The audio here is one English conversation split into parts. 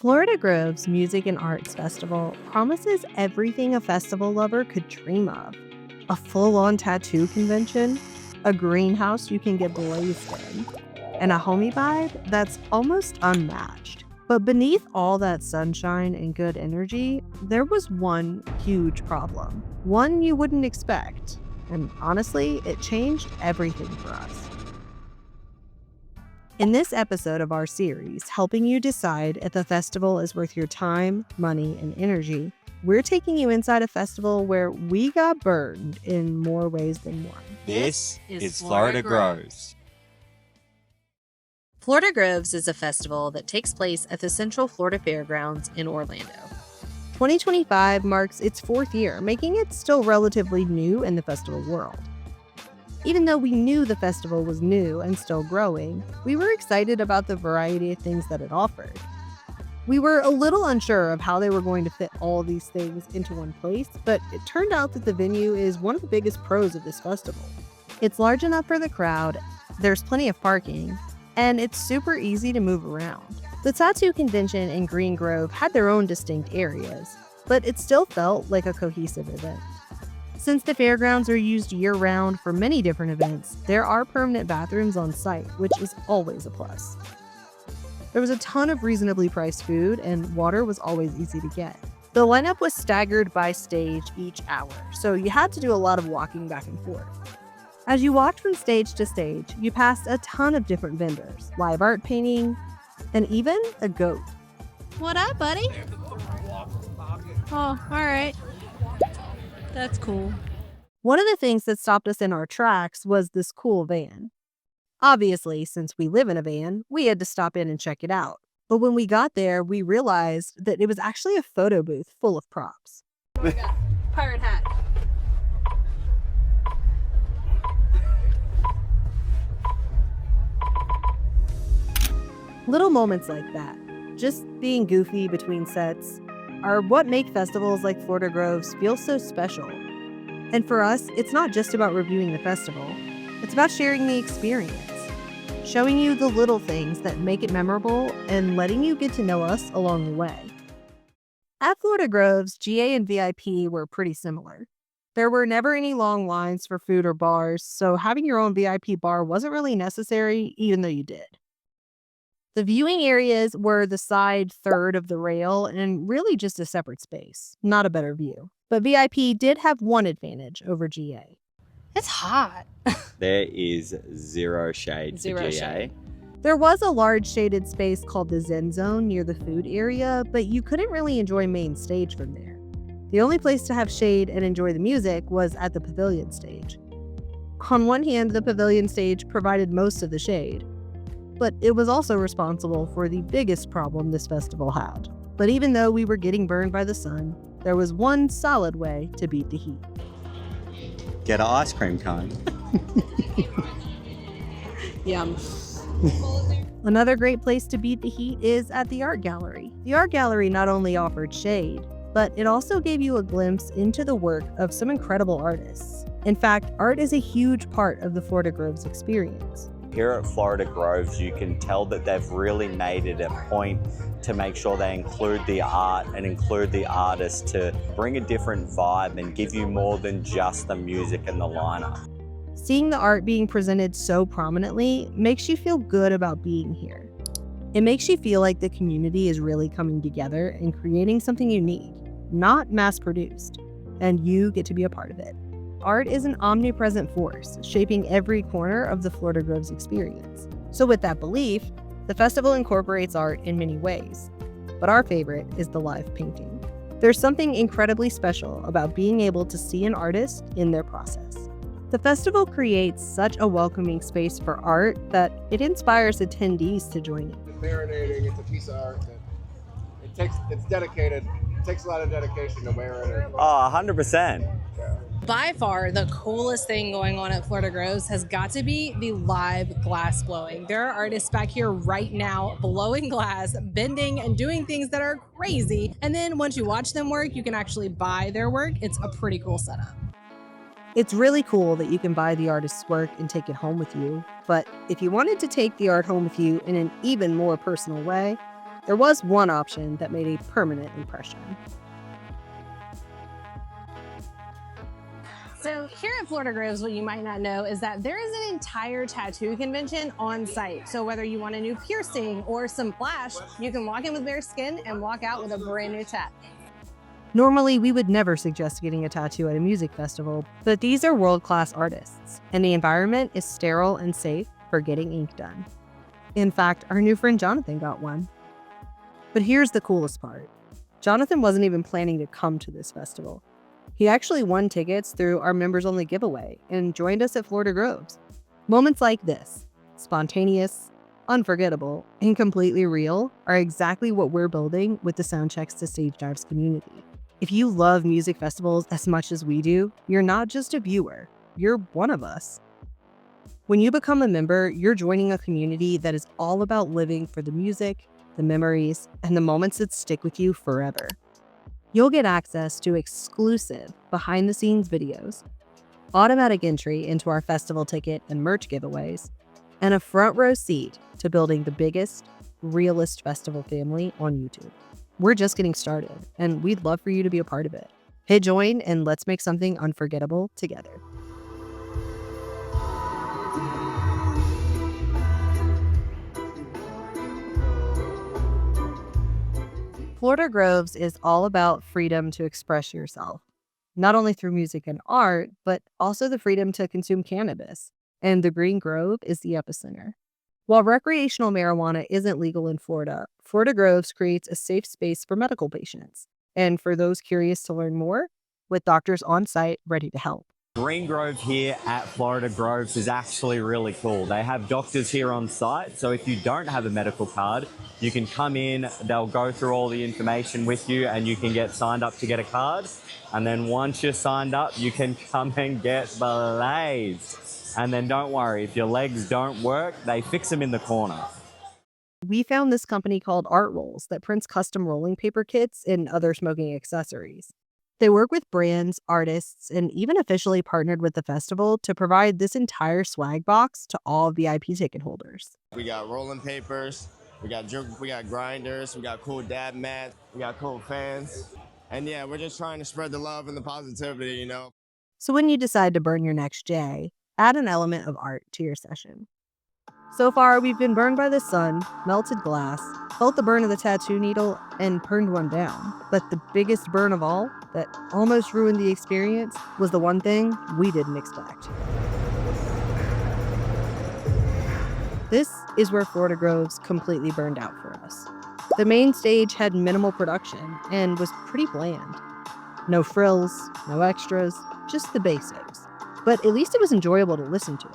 Florida Grove's Music and Arts Festival promises everything a festival lover could dream of. A full-on tattoo convention, a greenhouse you can get blazed in, and a homie vibe that's almost unmatched. But beneath all that sunshine and good energy, there was one huge problem. One you wouldn't expect. And honestly, it changed everything for us. In this episode of our series, helping you decide if a festival is worth your time, money, and energy, we're taking you inside a festival where we got burned in more ways than one. This is Florida Groves. Florida Groves is a festival that takes place at the Central Florida Fairgrounds in Orlando. 2025 marks its fourth year, making it still relatively new in the festival world. Even though we knew the festival was new and still growing, we were excited about the variety of things that it offered. We were a little unsure of how they were going to fit all these things into one place, but it turned out that the venue is one of the biggest pros of this festival. It's large enough for the crowd, there's plenty of parking, and it's super easy to move around. The Tattoo Convention in Green Grove had their own distinct areas, but it still felt like a cohesive event. Since the fairgrounds are used year-round for many different events, there are permanent bathrooms on site, which is always a plus. There was a ton of reasonably priced food, and water was always easy to get. The lineup was staggered by stage each hour, so you had to do a lot of walking back and forth. As you walked from stage to stage, you passed a ton of different vendors, live art painting, and even a goat. What up, buddy? Oh, all right. That's cool. One of the things that stopped us in our tracks was this cool van. Obviously, since we live in a van, we had to stop in and check it out. But when we got there, we realized that it was actually a photo booth full of props. Pirate hat. Little moments like that, just being goofy between sets, are what make festivals like Florida Groves feel so special. And for us, it's not just about reviewing the festival, it's about sharing the experience, showing you the little things that make it memorable and letting you get to know us along the way. At Florida Groves, GA and VIP were pretty similar. There were never any long lines for food or bars, so having your own VIP bar wasn't really necessary, even though you did. The viewing areas were the side third of the rail and really just a separate space, not a better view. But VIP did have one advantage over GA. It's hot. There is zero shade Zero for GA. shade. There was a large shaded space called the Zen Zone near the food area, but you couldn't really enjoy main stage from there. The only place to have shade and enjoy the music was at the pavilion stage. On one hand, the pavilion stage provided most of the shade, but it was also responsible for the biggest problem this festival had. But even though we were getting burned by the sun, there was one solid way to beat the heat. Get an ice cream cone. Yum. Another great place to beat the heat is at the art gallery. The art gallery not only offered shade, but it also gave you a glimpse into the work of some incredible artists. In fact, art is a huge part of the Florida Groves experience. Here at Florida Groves, you can tell that they've really made it a point to make sure they include the art and include the artists to bring a different vibe and give you more than just the music and the lineup. Seeing the art being presented so prominently makes you feel good about being here. It makes you feel like the community is really coming together and creating something unique, not mass-produced, and you get to be a part of it. Art is an omnipresent force, shaping every corner of the Florida Groves experience. So with that belief, the festival incorporates art in many ways, but our favorite is the live painting. There's something incredibly special about being able to see an artist in their process. The festival creates such a welcoming space for art that it inspires attendees to join in. Marinating, it's a piece of art that it's dedicated. It takes a lot of dedication to wear it. Oh, 100%. Yeah. By far, the coolest thing going on at Florida Groves has got to be the live glass blowing. There are artists back here right now blowing glass, bending, and doing things that are crazy. And then once you watch them work, you can actually buy their work. It's a pretty cool setup. It's really cool that you can buy the artist's work and take it home with you. But if you wanted to take the art home with you in an even more personal way, There was one option that made a permanent impression. So here at Florida Groves, what you might not know is that there is an entire tattoo convention on site. So whether you want a new piercing or some flash, you can walk in with bare skin and walk out with a brand new tat. Normally, we would never suggest getting a tattoo at a music festival, but these are world-class artists, and the environment is sterile and safe for getting ink done. In fact, our new friend Jonatan got one. But here's the coolest part. Jonatan wasn't even planning to come to this festival. He actually won tickets through our members-only giveaway and joined us at Florida Groves. Moments like this, spontaneous, unforgettable, and completely real, are exactly what we're building with the Soundchecks to Stagedives community. If you love music festivals as much as we do, you're not just a viewer, you're one of us. When you become a member, you're joining a community that is all about living for the music, the memories, and the moments that stick with you forever. You'll get access to exclusive behind-the-scenes videos, automatic entry into our festival ticket and merch giveaways, and a front row seat to building the biggest, realest festival family on YouTube. We're just getting started, and we'd love for you to be a part of it. Hit join and let's make something unforgettable together. Florida Groves is all about freedom to express yourself, not only through music and art, but also the freedom to consume cannabis. And the Green Grove is the epicenter. While recreational marijuana isn't legal in Florida, Florida Groves creates a safe space for medical patients. And for those curious to learn more, with doctors on site ready to help. Green Grove here at Florida Groves is actually really cool. They have doctors here on site, so if you don't have a medical card, you can come in, they'll go through all the information with you and you can get signed up to get a card. And then once you're signed up, you can come and get blazed. And then don't worry, if your legs don't work, they fix them in the corner. We found this company called Art Rolls that prints custom rolling paper kits and other smoking accessories. They work with brands, artists, and even officially partnered with the festival to provide this entire swag box to all VIP ticket holders. We got rolling papers, we got grinders, we got cool dab mats, we got cool fans. And yeah, we're just trying to spread the love and the positivity, you know. So when you decide to burn your next J, add an element of art to your session. So far, we've been burned by the sun, melted glass, felt the burn of the tattoo needle, and burned one down. But the biggest burn of all, that almost ruined the experience, was the one thing we didn't expect. This is where Florida Groves completely burned out for us. The main stage had minimal production and was pretty bland. No frills, no extras, just the basics. But at least it was enjoyable to listen to.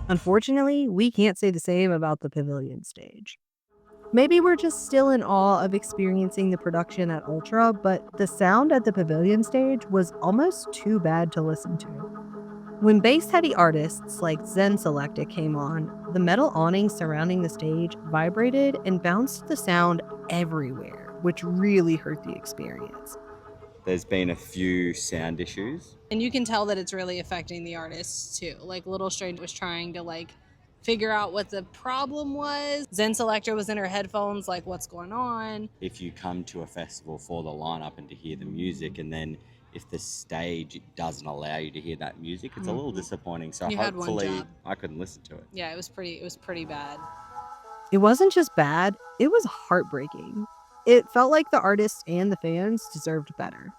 Unfortunately, we can't say the same about the pavilion stage. Maybe we're just still in awe of experiencing the production at Ultra, but the sound at the pavilion stage was almost too bad to listen to. When bass-heavy artists like Zen Selecta came on, the metal awning surrounding the stage vibrated and bounced the sound everywhere, which really hurt the experience. There's been a few sound issues. And you can tell that it's really affecting the artists too. Like Little Strange was trying to figure out what the problem was. Zen Selecta was in her headphones, like, what's going on? If you come to a festival for the lineup and to hear the music, and then if the stage doesn't allow you to hear that music, it's a little disappointing. So You had one hopefully job. I couldn't listen to it. Yeah, it was pretty bad. It wasn't just bad, it was heartbreaking. It felt like the artists and the fans deserved better.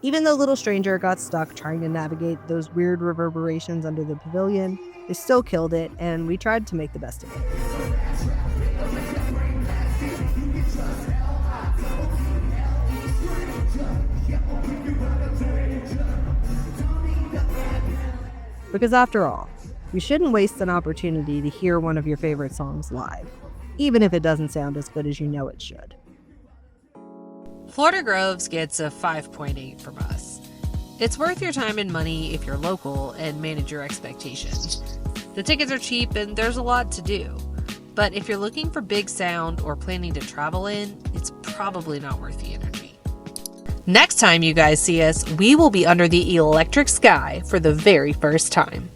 Even though Little Stranger got stuck trying to navigate those weird reverberations under the pavilion, they still killed it, and we tried to make the best of it. Because after all, you shouldn't waste an opportunity to hear one of your favorite songs live, even if it doesn't sound as good as you know it should. Florida Groves gets a 5.8 from us. It's worth your time and money if you're local and manage your expectations. The tickets are cheap and there's a lot to do. But if you're looking for big sound or planning to travel in, it's probably not worth the energy. Next time you guys see us, we will be under the electric sky for the very first time.